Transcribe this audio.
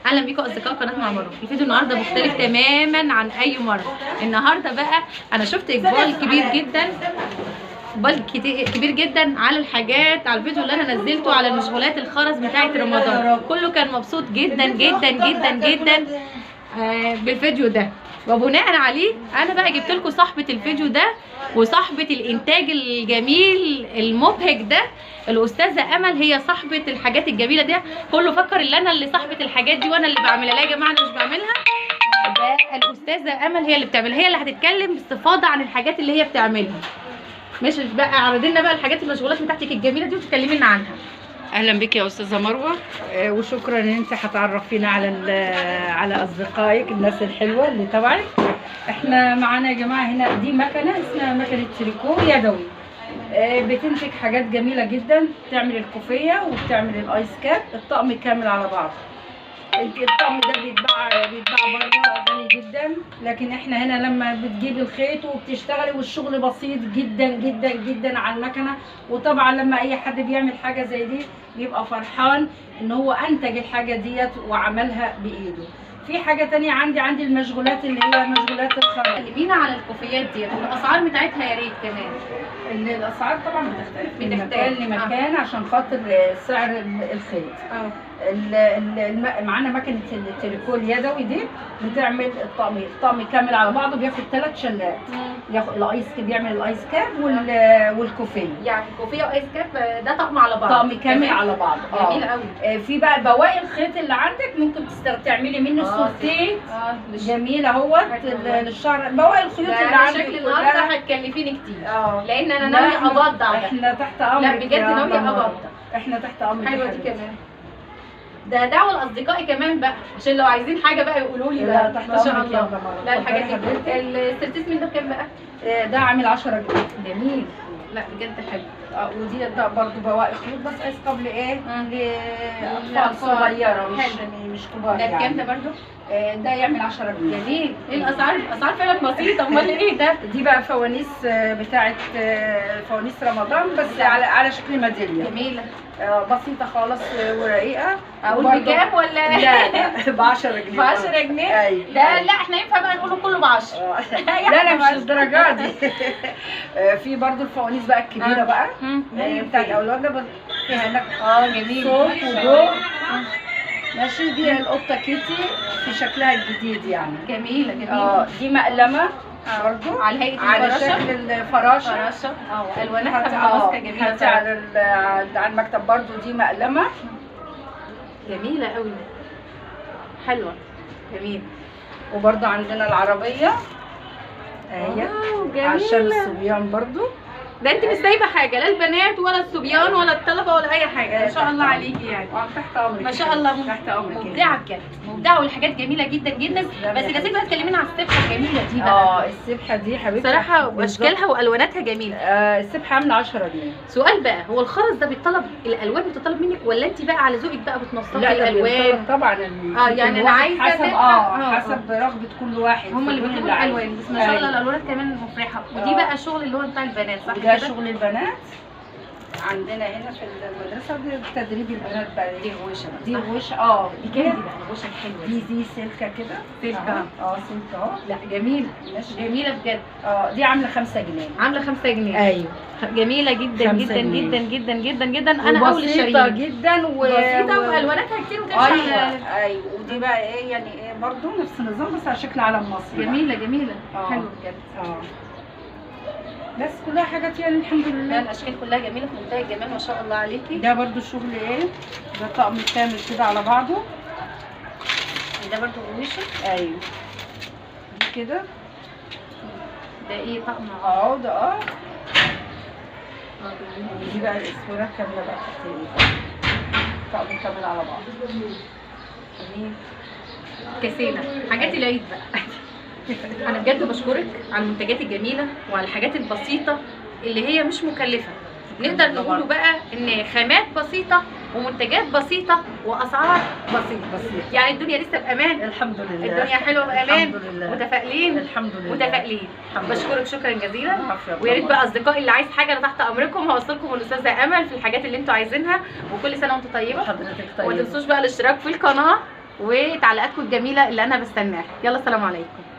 اهلا بيكم اصدقاء قناه معمره. الفيديو النهارده مختلف تماما عن اي مره. النهارده بقى انا شفت اقبال كبير جدا، كبير جدا على الحاجات، على الفيديو اللي انا نزلته على مشغولات الخرز بتاعه رمضان. كله كان مبسوط جدا جدا جدا جدا بالفيديو ده، وبناء عليه انا بقى جبت لكم صاحبه الفيديو ده وصاحبه الانتاج الجميل المبهج ده، الاستاذه امل. هي صاحبه الحاجات الجميله دي. كله فكر ان انا اللي صاحبه الحاجات دي وانا اللي بعملها. لا يا جماعه، انا مش بعملها، ده الاستاذه امل هي اللي بتعملها. هي اللي هتتكلم باستفاضه عن الحاجات اللي هي بتعملها. مش بقى عرضي لنا بقى الحاجات المشغولات بتاعتك الجميله دي وتكلمي لنا عنها. اهلا بك يا استاذه مروه، وشكرا ان انت هتعرفينا على اصدقائك الناس الحلوه اللي تبعك. احنا معانا يا جماعه هنا دي مكنه اسمها مكنه تريكو يدوي، بتنتج حاجات جميله جدا. بتعمل الكوفيه وبتعمل الايس كاب، الطقم كامل على بعض. الطقم ده بيتباع بره غالي جدا، لكن احنا هنا لما بتجيبي الخيط وبتشتغلي والشغل بسيط جدا جدا جدا على المكنه. وطبعا لما اي حد بيعمل حاجه زي دي بيبقى فرحان ان هو انتج الحاجه ديت وعملها بايده. في حاجه تانية عندي المشغولات اللي هي مشغولات الخرز. كلمينا على الكوفيات دي والاسعار بتاعتها يا ريت كمان. الاسعار طبعا بتختلف من مكان لمكان عشان خاطر سعر الخيط. معانا مكنه التريكو اليدوي دي بتعمل الطقم كامل على بعضه، بياخد 3 شلات. ياخد الايس كاب، بيعمل الايس كاب والكوفيه. يعني كوفيه وايس كاب ده طقم على بعض، طقم كامل على بعض. جميل قوي. في بقى بواقي الخيط اللي عندك ممكن تعملي منه صورتين. جميل اهوت للشعر. بواقي الخيوط اللي عندك شكل النهارده هتكلفيني كتير، لان انا ناويه ابضع. احنا تحت امرك. لا بجد ناويه ابضع. احنا تحت امرك. حلوه دي كمان. ده دعوه لاصدقائي كمان بقى، عشان لو عايزين حاجه بقى يقولوا لي بقى. تحت ما شاء امرك. الله. لا الحاجات دي السرتيس من ده بكام بقى؟ ده عامل 10 جنيه. جميل. لا بجد حلو. ودي ده برضه بواقي خيوط، بس عايز قبل ايه؟ لاطفال صغيره مش كبار. ده بكام ده برضه؟ ده يعمل 10 جنيه. جميل. ايه الاسعار؟ الاسعار فعلا بسيطه. امال ايه ده؟ دي بقى فوانيس بتاعت فوانيس رمضان، بس على شكل ميداليه. جميله. بسيطه خالص ورقيقه. اقول بكام ولا؟ لا ب 10 جنيه. ب 10 جنيه؟ ايوه. لا احنا ينفع بقى نقوله كله ب 10. لا مش للدرجه دي. في برضو الفوانيس بقى الكبيره بقى بتاعت اولادنا، فيها هناك جميل صوت وضوء. ماشي. دي القطه كيتي في شكلها الجديد يعني. جميله. دي مقلمه برضو على هيئه على شكل الفراشه. الواناتها بتبقى ماسكه جميله. على المكتب برضو دي مقلمه جميله قوي، حلوه. جميل. وبرضو عندنا العربيه اهي عشان الصبيان برضو. ده انت مش سايبه حاجه، لا البنات ولا الصبيان ولا الطلبه ولا اي حاجه. ما شاء الله عليكي يعني. تحت امرك. ما شاء الله. تحت امرك. مبدعه بجد، مبدعه، والحاجات جميله جدا جدا. بس يا ستي بقى تكلمينا على السبحه الجميله دي بقى. السبحه دي حبيبتي صراحه واشكالها والواناتها جميله. السبحه عامله 10 جنيه. سؤال بقى، هو الخرز ده بيطلب الالوان بتطلب منك ولا انت بقى على ذوقك بقى بتنسقي الالوان؟ طبعا. يعني انا عايزه حسب رغبه كل واحد. هم اللي بيطلبوا الالوان. بس ما شاء الله الالوانات كمان مفرحه. ودي بقى شغل اللي هو بتاع البنات، صح كده؟ ده شغل البنات عندنا هنا في المدرسه. دي تدريب البنات بقى. دي غوشه بقى. دي غوشه. دي كام دي بقى الغوشه الحلوه دي سلكه كده. سلكه. سلكه اهو. لا جميل. جميله بجد. دي عامله 5 جنيه. عامله 5 جنيه. ايوه. جميله جدا جدا جدا جدا جدا جدا. انا اول بسيطه جدا بسيطه والواناتها كتير وتمشي. ايوه. ودي بقى ايه يعني ايه برضه نفس النظام بس على شكل علم مصر. جميله حلوه بجد. بس كلها حاجات يعني الحمد لله. الاشكال كلها جميله في منتهى الجمال ما شاء الله عليكي. ده برضو شغل ايه؟ ده طقم كامل كده على بعضه. ده برضو غوشه. ايوه. دي كده. ده ايه طقم؟ ده دي بقى الاسوره كامله بقى. طقم كامل على بعضه. جميل. كسينا حاجات العيد بقى. انا بجد بشكرك على المنتجات الجميله وعلى الحاجات البسيطه اللي هي مش مكلفه. نقدر نقوله بقى ان خامات بسيطه ومنتجات بسيطه واسعار بسيطه. يعني الدنيا لسه بامان. الحمد لله. الدنيا حلوه بامان. الحمد لله. متفائلين. الحمد لله. متفائلين. بشكرك شكرا جزيلا. ويا ريت بقى اصدقائي اللي عايز حاجه انا تحت امركم، هوصلكم الاستاذه امل في الحاجات اللي انتوا عايزينها. وكل سنه وانتم طيبه. حضرتك طيبه. وما تنسوش بقى الاشتراك في القناه وتعليقاتكم الجميله اللي انا بستناها. يلا سلام عليكم.